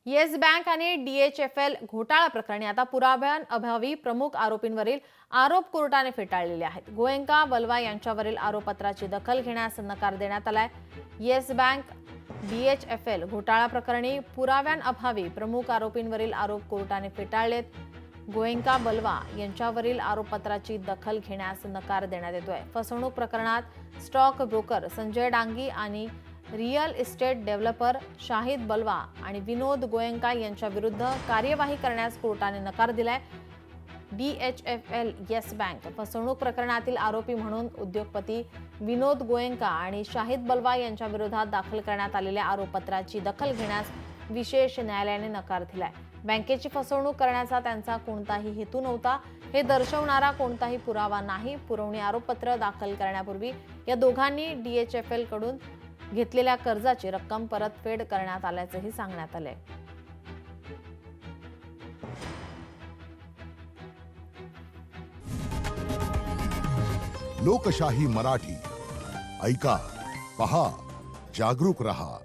Yes bank आणि DHFL घोटाळा प्रकरणी आता पुराव्यांअभावी प्रमुख आरोपींवरील आरोप कोर्टाने फेटाळलेले आहेत. गोएंका बलवा यांच्यावरील आरोपपत्राची दखल घेण्यास नकार देण्यात आलाय. येस बँक DHFL घोटाळा प्रकरणी पुराव्यांअभावी प्रमुख आरोपींवरील आरोप कोर्टाने फेटाळलेत. गोएंका बलवा यांच्यावरील आरोपपत्राची दखल घेण्यास नकार देण्यात येतोय. फसवणूक प्रकरणात स्टॉक ब्रोकर संजय डांगी आणि रिअल इस्टेट डेव्हलपर शाहिद बलवा आणि विनोद गोएंका यांच्या विरुद्ध कार्यवाही करण्यास कोर्टाने नकार दिलाय. DHFL येस बँक फसवणूक प्रकरणातील आरोपी म्हणून उद्योगपती विनोद गोएंका आणि शाहिद बलवा यांच्या विरोधात दाखल करण्यात आलेल्या आरोपपत्राची दखल घेण्यास विशेष न्यायालयाने नकार दिलाय. बँकेची फसवणूक करण्याचा त्यांचा कोणताही हेतू नव्हता हे दर्शवणारा कोणताही पुरावा नाही. पुरवणी आरोपपत्र दाखल करण्यापूर्वी या दोघांनी DHFL कडून घेतलेल्या कर्जाची रक्कम परतफेड करण्यात आल्याचेही सांगण्यात आले. लोकशाही मराठी ऐका, पहा, जागरूक रहा.